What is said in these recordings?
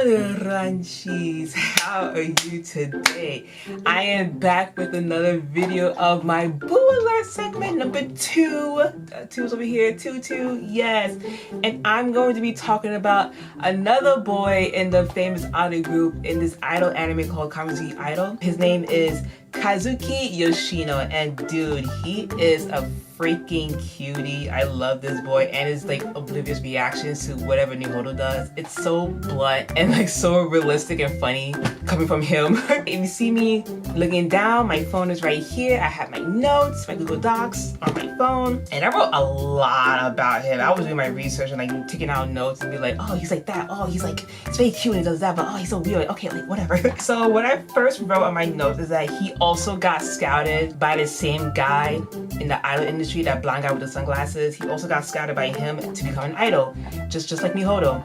Avalanches, how are you today? I am back with another video of my Boo Alert segment number 2. Two's over here, 2, yes. And I'm going to be talking about another boy in the famous idol group in this idol anime called Kazuki Idol. His name is Kazuki Yoshino, and dude, he is a freaking cutie. I love this boy and his like oblivious reactions to whatever Nihodo does. It's so blunt and like so realistic and funny coming from him. If you see me looking down, my phone is right here. I have my notes, my Google Docs on my phone, and I wrote a lot about him. I was doing my research and like taking out notes and be like, oh, he's like that. Oh, he's like, it's very cute and he does that, but oh, he's so weird. Okay, like whatever. So what I first wrote on my notes is that he also got scouted by the same guy in the idol industry, that blonde guy with the sunglasses. He also got scouted by him to become an idol, just like Nihodo.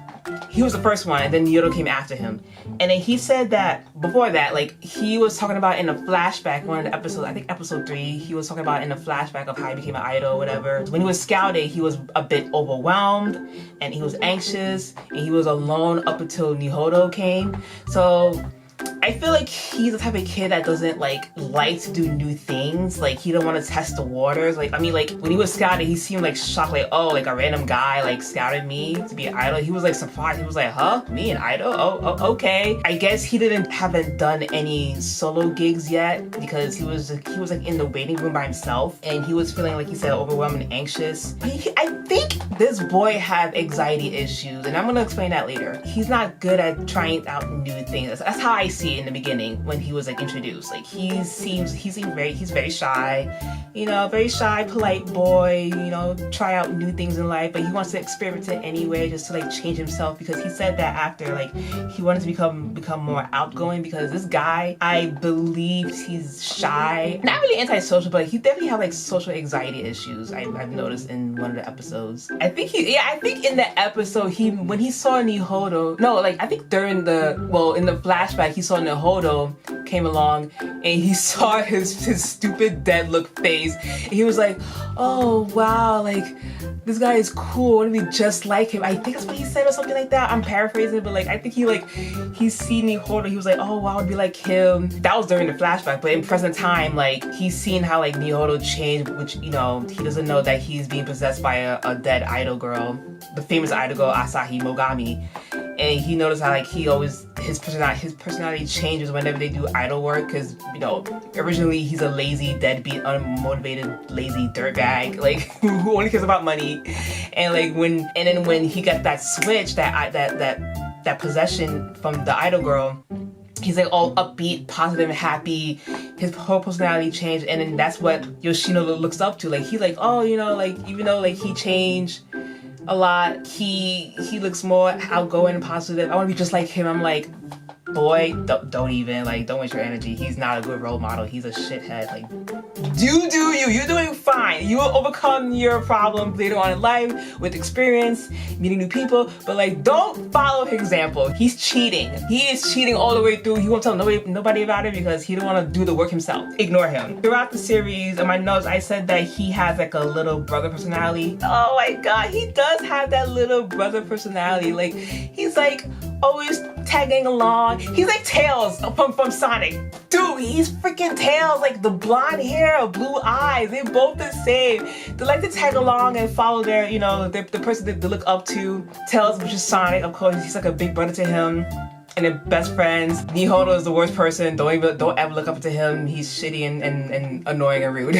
He was the first one, and then Nihodo came after him. And then he said that before that, like he was talking about in a flashback, one of the episodes, I think episode 3, he was talking about in a flashback of how he became an idol or whatever. When he was scouted, he was a bit overwhelmed and he was anxious and he was alone up until Nihodo came. So I feel like he's the type of kid that doesn't like to do new things. Like he don't want to test the waters. Like I mean, like when he was scouted, he seemed like shocked, like, oh, like a random guy like scouted me to be an idol. He was like surprised. He was like, huh, me an idol? Oh, okay. I guess he haven't done any solo gigs yet because he was like in the waiting room by himself and he was feeling, like he said, overwhelmed and anxious. I think this boy has anxiety issues, and I'm gonna explain that later. He's not good at trying out new things. That's how I see it in the beginning when he was like introduced. Like he's very shy, you know, very shy, polite boy, you know, try out new things in life, but he wants to experiment it anyway just to like change himself, because he said that after like he wanted to become more outgoing because this guy, I believe he's shy, not really antisocial, but he definitely has like social anxiety issues. I've noticed in one of the episodes. I think in the episode when he saw Nihodo, no, like I think during in the flashback he saw Nihodo came along and he saw his stupid dead look face and he was like, oh wow, like this guy is cool, I want to be just like him. I think that's what he said or something like that. I'm paraphrasing, but like I think he seen Nihodo, he was like, oh wow, I want to be like him. That was during the flashback, but in present time, like he's seen how like Nihodo changed, which, you know, he doesn't know that he's being possessed by a dead idol girl, the famous idol girl Asahi Mogami. And he noticed how like his personality changes whenever they do idol work, because, you know, originally he's a lazy, deadbeat, unmotivated, lazy dirtbag, like who only cares about money. And like when he got that switch, that possession from the idol girl, he's like all upbeat, positive, and happy. His whole personality changed, and then that's what Yoshino looks up to. Like he's like, oh, you know, like even though like he changed a lot, he looks more outgoing and positive. I want to be just like him. I'm like, boy, don't even, like, don't waste your energy. He's not a good role model. He's a shithead. Like, do you. You're doing fine. You will overcome your problems later on in life with experience, meeting new people, but like, don't follow his example. He's cheating. He is cheating all the way through. He won't tell nobody about it because he don't want to do the work himself. Ignore him. Throughout the series, in my notes, I said that he has like a little brother personality. Oh my god, he does have that little brother personality. Like, he's like always tagging along. He's like Tails from Sonic. Dude, he's freaking Tails. Like the blonde hair, blue eyes, they're both the same. They like to tag along and follow their, you know, the person that they look up to. Tails, which is Sonic, of course, he's like a big brother to him. And they're best friends. Nihodo is the worst person. Don't ever look up to him. He's shitty and annoying and rude.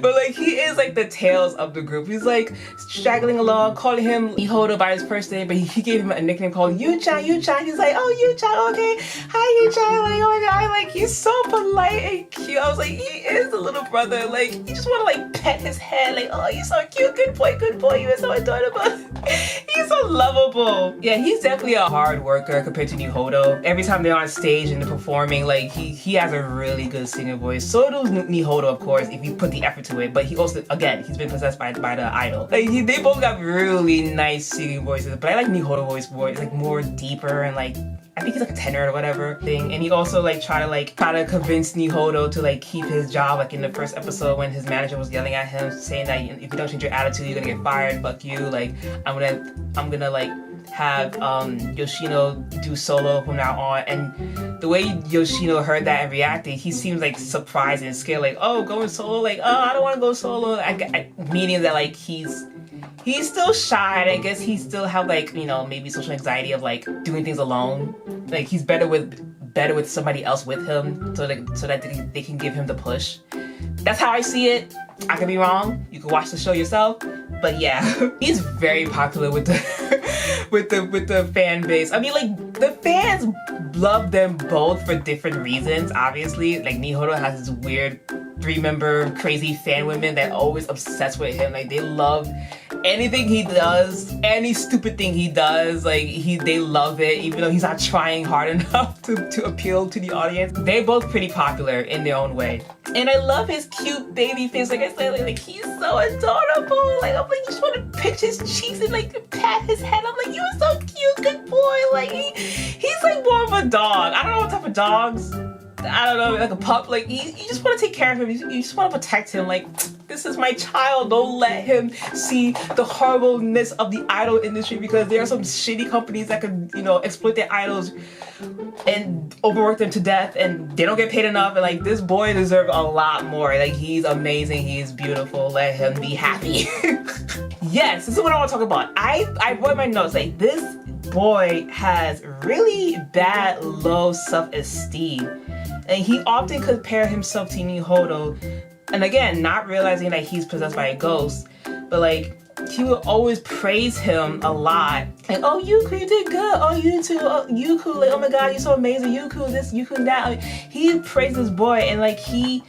But like, he is like the Tails of the group. He's like straggling along, calling him Nihodo by his first name, but he gave him a nickname called Yu-chan. He's like, oh, Yu-chan, okay. Hi, Yu-chan. Like, oh my god, like he's so polite and cute. I was like, he is the little brother. Like, you just want to like pet his head. Like, oh, you're so cute. Good boy. You are so adorable. He's so lovable. Yeah, he's definitely a hard worker compared to Nihodo. Every time they're on stage and they're performing, like he has a really good singing voice. So does Nihodo, of course, if you put the effort to it. But he also, again, he's been possessed by the idol. Like they both got really nice singing voices. But I like Nihodo's voice. It's like more deeper and like, I think he's like a tenor or whatever thing. And he also like try to convince Nihodo to like keep his job. Like in the first episode when his manager was yelling at him saying that if you don't change your attitude, you're gonna get fired, fuck you. Like I'm gonna like have Yoshino do solo from now on. And the way Yoshino heard that and reacted, he seems like surprised and scared, like, oh, going solo, like, oh, I don't want to go solo. Meaning that like he's still shy, and I guess he still have like, you know, maybe social anxiety of like doing things alone. Like he's better with somebody else with him, so that they can give him the push. That's how I see it. I could be wrong. You can watch the show yourself. But yeah, he's very popular with the with the fan base. I mean, like the fans love them both for different reasons. Obviously, like Nihodo has this weird 3-member crazy fan women that always obsessed with him. Like they love anything he does, any stupid thing he does. Like they love it, even though he's not trying hard enough to appeal to the audience. They're both pretty popular in their own way. And I love his cute baby face. Like I said, like he's so adorable. Like I'm like, you just want to pinch his cheeks and like pat his head. I'm like, you're so cute, good boy. Like he's like more of a dog. I don't know what type of dogs. I don't know, like a pup. Like you just want to take care of him. You just want to protect him. Like, this is my child. Don't let him see the horribleness of the idol industry, because there are some shitty companies that could, you know, exploit their idols and overwork them to death, and they don't get paid enough. And like, this boy deserves a lot more. Like, he's amazing. He's beautiful. Let him be happy. Yes, this is what I want to talk about. I wrote my notes. Like, this boy has really bad low self-esteem, and he often compared himself to Nihodo, and again, not realizing that he's possessed by a ghost, but like, he would always praise him a lot. Like, oh, Yuku, you did good. Oh, you too. Oh, Yuku, like, oh my god, you're so amazing. Yuku this, Yuku that. Like, he praised this boy, and like, he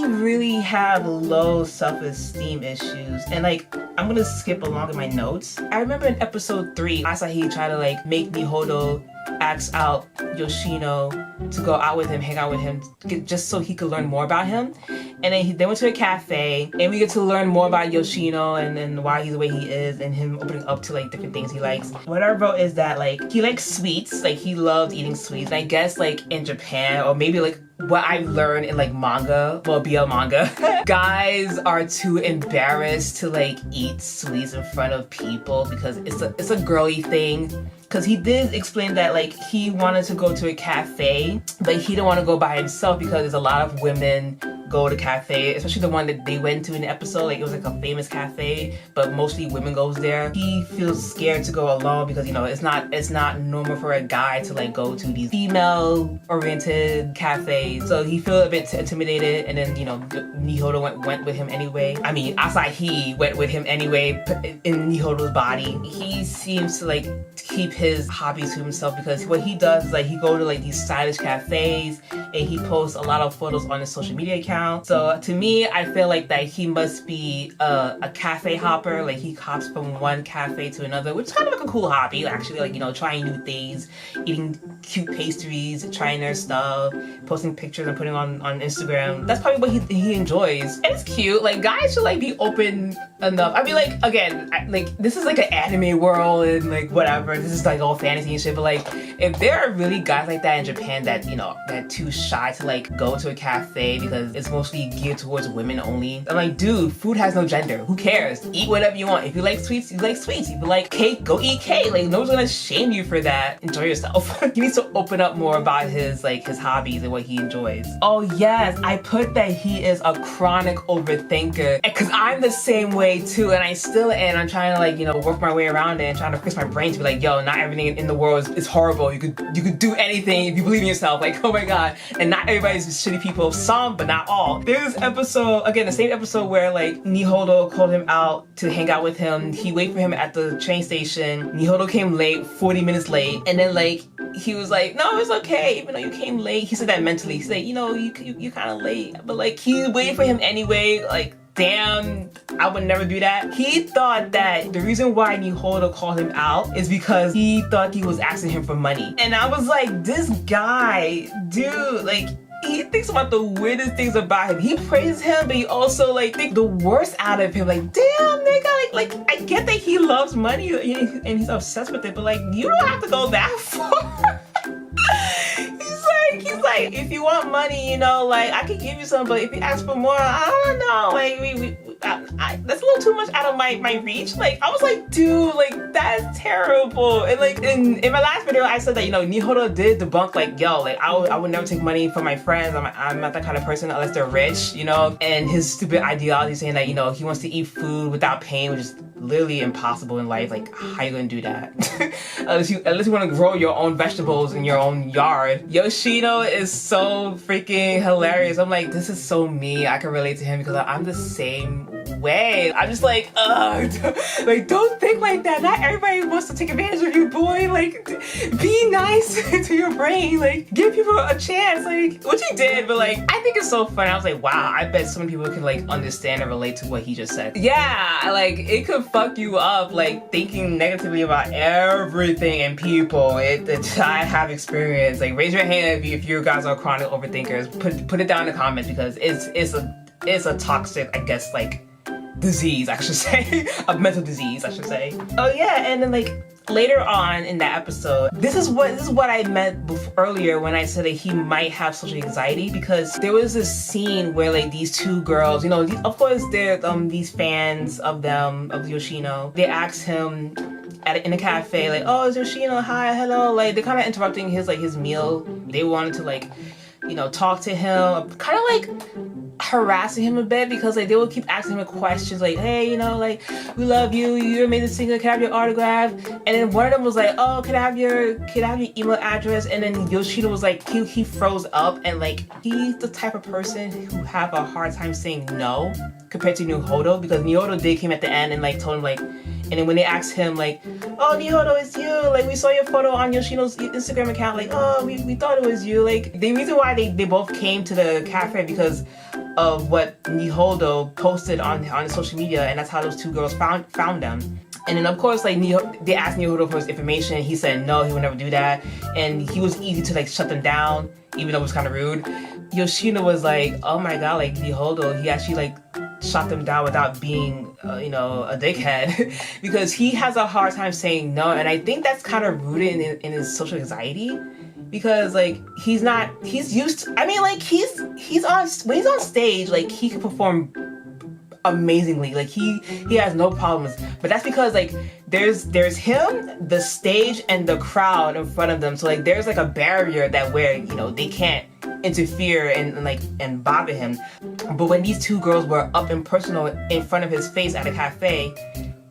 really have low self-esteem issues. And like, I'm gonna skip along in my notes. I remember in episode 3, Asahi tried to like make Nihodo ask out Yoshino to go out with him, hang out with him, just so he could learn more about him. And then they went to a cafe, and we get to learn more about Yoshino and why he's the way he is, and him opening up to like different things he likes. What I wrote is that like, he likes sweets, like he loves eating sweets. And I guess like in Japan, or maybe like what I've learned in like manga, well, BL manga, guys are too embarrassed to like eat sweets in front of people because it's a girly thing. Because he did explain that like he wanted to go to a cafe, but he didn't want to go by himself because there's a lot of women go to cafe, especially the one that they went to in the episode. Like, it was like a famous cafe, but mostly women goes there. He feels scared to go alone because, you know, it's not normal for a guy to like go to these female oriented cafes. So he feels a bit intimidated, and then, you know, Nihodo went with him anyway. I mean, Asahi went with him anyway in Nihodo's body. He seems to like keep his hobbies to himself, because what he does is like, he go to like these stylish cafes and he posts a lot of photos on his social media account. So to me, I feel like that he must be a cafe hopper. Like, he hops from one cafe to another, which is kind of like a cool hobby, actually. Like, you know, trying new things, eating cute pastries, trying their stuff, posting pictures and putting on Instagram. That's probably what he enjoys. And it's cute. Like, guys should like be open enough. I mean, like, again, like, this is like an anime world and like whatever. This is like all fantasy and shit. But like, if there are really guys like that in Japan that, you know, that too shy to like go to a cafe because it's mostly geared towards women only. I'm like, dude, food has no gender. Who cares? Eat whatever you want. If you like sweets, you like sweets. If you like cake, go eat cake. Like, no one's gonna shame you for that. Enjoy yourself. He needs to open up more about his hobbies and what he enjoys. Oh yes, I put that he is a chronic overthinker, because I'm the same way too, and I still am. I'm trying to like, you know, work my way around it and trying to fix my brain to be like, yo, not everything in the world is horrible. You could do anything if you believe in yourself. Like, oh my god. And not everybody's shitty people. Some, but not all. There's this episode, again, the same episode where like Nihodo called him out to hang out with him. He waited for him at the train station. Nihodo came late, 40 minutes late, and then like, he was like, no, it's okay, even though you came late. He said that mentally. He said, you know, you kind of late, but like, he waited for him anyway. Like, damn, I would never do that. He thought that the reason why Nihodo called him out is because he thought he was asking him for money. And I was like, this guy, dude, like, he thinks about the weirdest things about him. He praises him, but he also like think the worst out of him. Like, damn, nigga, like I get that he loves money and he's obsessed with it, but like, you don't have to go that far. He's like, if you want money, you know, like, I could give you some, but if you ask for more, I don't know, like, that's a little too much out of my reach. Like, I was like, dude, like, that's terrible. And like in my last video, I said that, you know, Nihodo did debunk like, yo, like I would never take money from my friends. I'm not that kind of person unless they're rich, you know. And his stupid ideology saying that, you know, he wants to eat food without pain, which is literally impossible in life. Like, how you gonna do that? unless you want to grow your own vegetables in your own yard. Yoshino is so freaking hilarious. I'm like, this is so me. I can relate to him because I'm the same way. I'm just like, ugh, like, don't think like that. Not everybody wants to take advantage of you, boy. Like, be nice to your brain. Like, give people a chance. Like, which he did, but like, I think it's so funny. I was like, wow, I bet so many people can like understand and relate to what he just said. Yeah, like, it could fuck you up, like, thinking negatively about everything and people. I have experience. Like, raise your hand if you guys are chronic overthinkers. Put it down in the comments because it's a toxic, I guess, like, disease, I should say. A mental disease, I should say. Oh yeah, and then like later on in that episode, this is what I meant earlier when I said that he might have social anxiety, because there was this scene where like these two girls, you know, of course they're these fans of Yoshino. They asked him in a cafe, like, oh, it's Yoshino, hi, hello. Like, they're kind of interrupting his meal. They wanted to like, you know, talk to him, kind of like harassing him a bit, because like they would keep asking him questions like, hey, you know, like, we love you, you're an amazing singer, can I have your autograph? And then one of them was like, oh, can I have your email address? And then Yoshino was like, he froze up, and like, he's the type of person who have a hard time saying no compared to Nihodo, because Nihodo did came at the end and like told him like, and then when they asked him like, oh, Nihodo, it's you, like, we saw your photo on Yoshino's Instagram account, like, oh, we thought it was you. Like, the reason why they both came to the cafe because of what Nihodo posted on social media, and that's how those two girls found them. And then of course, like, they asked Nihodo for his information. He said no, he would never do that, and he was easy to like shut them down, even though it was kind of rude. Yoshino was like, oh my god, like, Nihodo, he actually like shot them down without being, you know, a dickhead, because he has a hard time saying no, and I think that's kind of rooted in his social anxiety. Because like he's used to, I mean, like when he's on stage, like he can perform amazingly, like he has no problems, but that's because like there's him, the stage, and the crowd in front of them, so like there's like a barrier that where, you know, they can't interfere and bother him. But when these two girls were up and personal in front of his face at a cafe,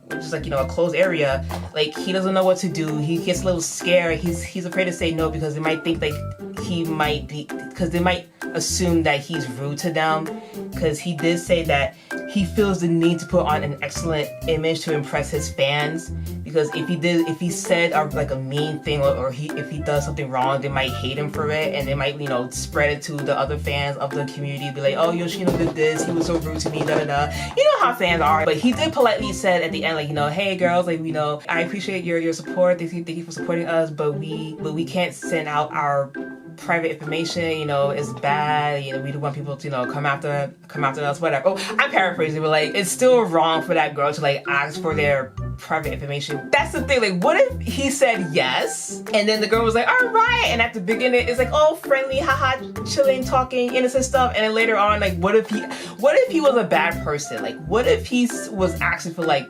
which is like, you know, a closed area, like he doesn't know what to do. He gets a little scared. He's afraid to say no because they might think like because they might assume that he's rude to them, because he did say that he feels the need to put on an excellent image to impress his fans, because if he said like a mean thing, or if he does something wrong, they might hate him for it, and they might, you know, spread it to the other fans of the community, be like, oh, Yoshino did this, he was so rude to me, da da da. You know how fans are. But he did politely said at the end, like, you know, hey girls, like, you know, I appreciate your support, thank you for supporting us, but we can't send out our private information, you know, it's bad, you know, we don't want people to, you know, come after us, whatever. Oh, I'm paraphrasing, but like, it's still wrong for that girl to like ask for their private information. That's the thing, like, what if he said yes, and then the girl was like, all right, and at the beginning it's like, oh, friendly, haha, chilling, talking, innocent stuff, and then later on, like, what if he was a bad person? Like, what if he was asking for like,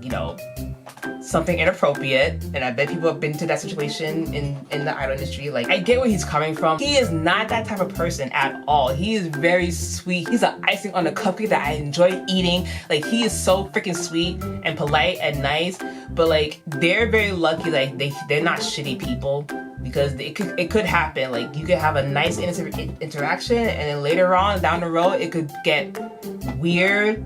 you know, something inappropriate? And I bet people have been to that situation in the idol industry. Like, I get where he's coming from. He is not that type of person at all. He is very sweet. He's an icing on the cupcake that I enjoy eating. Like, he is so freaking sweet and polite and nice. But like, they're very lucky, like they're not shitty people, because it could happen. Like, you could have a nice innocent interaction, and then later on down the road it could get weird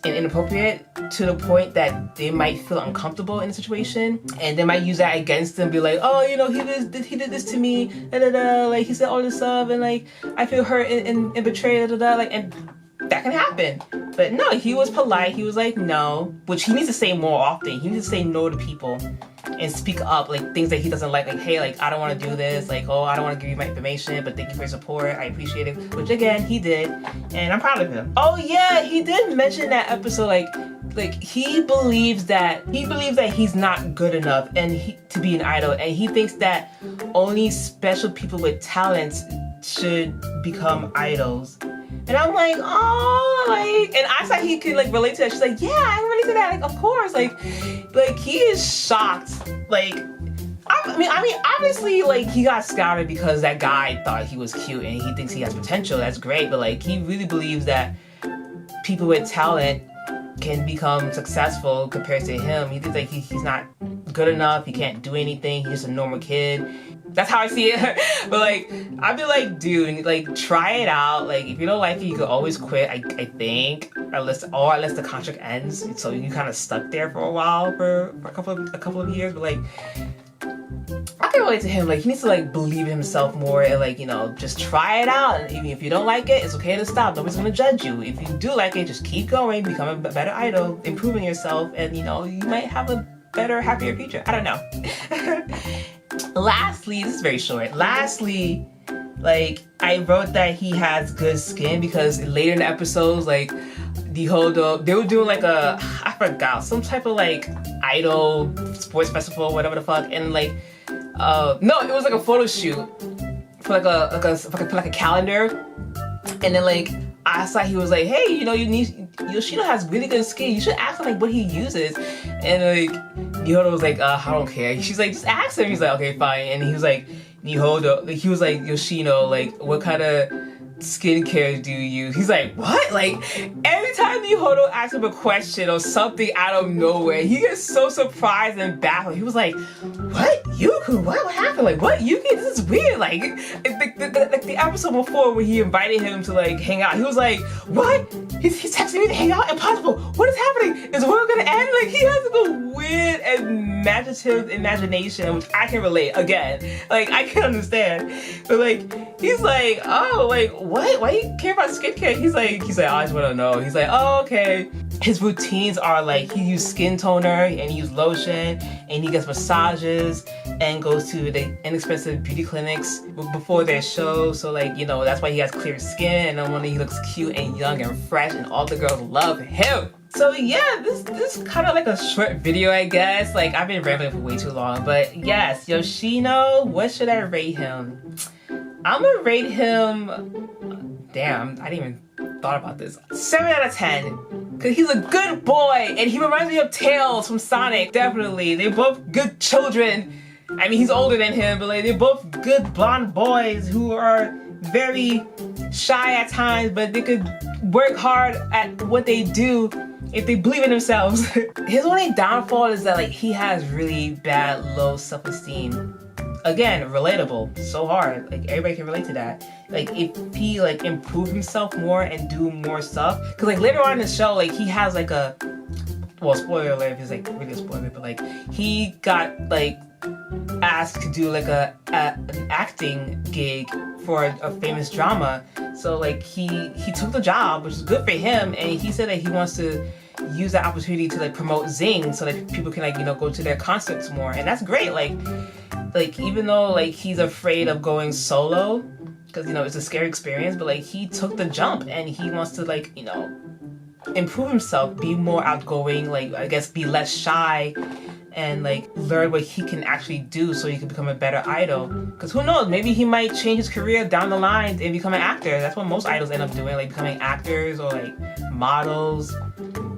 and inappropriate to the point that they might feel uncomfortable in the situation, and they might use that against them, be like, oh, you know, he did this to me, da da da, like, he said all this stuff, and like, I feel hurt and betrayed, da da da, like, and that can happen. But no, he was polite. He was like, no, which he needs to say more often. He needs to say no to people and speak up, like, things that he doesn't like, hey, like, I don't want to do this, like, oh, I don't want to give you my information, but thank you for your support, I appreciate it, which again, he did, and I'm proud of him. Oh yeah, he did mention that episode, like he believes that he's not good enough to be an idol, and he thinks that only special people with talents should become idols. And I'm like, oh, like, and I thought he could like relate to that. She's like, yeah, I can relate to that. Like, of course, like he is shocked. Like, I mean, obviously, like, he got scouted because that guy thought he was cute and he thinks he has potential. That's great, but like, he really believes that people with talent can become successful compared to him. He thinks like he's not good enough. He can't do anything. He's just a normal kid. That's how I see it. But like, I'd be like, dude, like, try it out. Like, if you don't like it, you could always quit. I think, unless the contract ends. So you kind of stuck there for a while, for a couple of years. But like, I can relate to him. Like, he needs to like believe in himself more and like, you know, just try it out. And even if you don't like it, it's okay to stop. Nobody's gonna judge you. If you do like it, just keep going, become a better idol, improving yourself, and you know, you might have a better, happier future. I don't know. Lastly, this is very short. Lastly, like, I wrote that he has good skin because later in the episodes, like, they were doing like I forgot, some type of like idol sports festival, whatever the fuck, and like, no, it was like a photo shoot for like a calendar, and then like, I saw he was like, hey, you know, Yoshino has really good skin. You should ask him like what he uses. And like, Nihodo was like, I don't care. She's like, just ask him. He's like, okay, fine. And he was like, Nihodo, like, he was like, Yoshino, like, what kind of skincare do you use? He's like, what? Like, every time Nihodo asks him a question or something out of nowhere, he gets so surprised and baffled. He was like, what? Yuku? What happened? Like, what? Yuki? This is weird. Like the episode before where he invited him to like hang out, he was like, what? He's texting me to hang out? Impossible. What is happening? Is the world gonna end? Like, he has like a weird and imaginative imagination, which I can relate. Again, like, I can understand. But like, he's like, oh, like, what? Why do you care about skincare? He's like, I just want to know. He's like, oh, okay. His routines are like, he uses skin toner and he uses lotion and he gets massages and goes to the inexpensive beauty clinics before their show. So like, you know, that's why he has clear skin, and then when he looks cute and young and fresh, and all the girls love him. So yeah, this is kind of like a short video, I guess. Like, I've been rambling for way too long, but yes, Yoshino, what should I rate him? I'm gonna rate him, damn, I didn't even thought about this. 7 out of 10. Cause he's a good boy and he reminds me of Tails from Sonic, definitely. They're both good children. I mean, he's older than him, but like, they're both good blonde boys who are very shy at times, but they could work hard at what they do if they believe in themselves. His only downfall is that like, he has really bad low self-esteem. Again, relatable, so hard. Like, everybody can relate to that. Like, if he like improve himself more and do more stuff, cause like later on in the show, like he has like a, well, spoiler alert if it's like really a spoiler, but like he got like asked to do like an acting gig for a famous drama. So like he took the job, which is good for him, and he said that he wants to use that opportunity to like promote Zing so that people can like, you know, go to their concerts more, and that's great. Like even though like he's afraid of going solo because, you know, it's a scary experience, but like he took the jump and he wants to like, you know, improve himself, be more outgoing, like I guess be less shy, and like learn what he can actually do so he can become a better idol. Because who knows, maybe he might change his career down the line and become an actor. That's what most idols end up doing, like becoming actors or like models.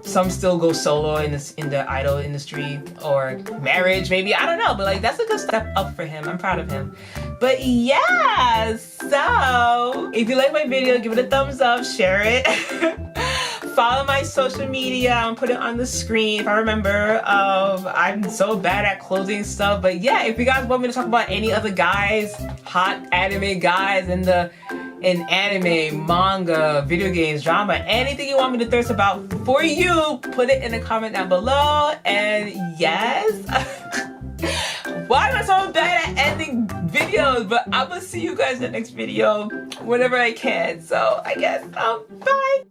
Some still go solo in the idol industry, or marriage maybe, I don't know, but like that's a good step up for him. I'm proud of him. But yeah, so if you like my video, give it a thumbs up, share it. Follow my social media, I'm put it on the screen if I remember. I'm so bad at closing stuff, but yeah, if you guys want me to talk about any other guys, hot anime guys in anime, manga, video games, drama, anything you want me to thirst about for you, put it in the comment down below. And yes, why am I so bad at ending videos? But I'm gonna see you guys in the next video whenever I can. So I guess, bye.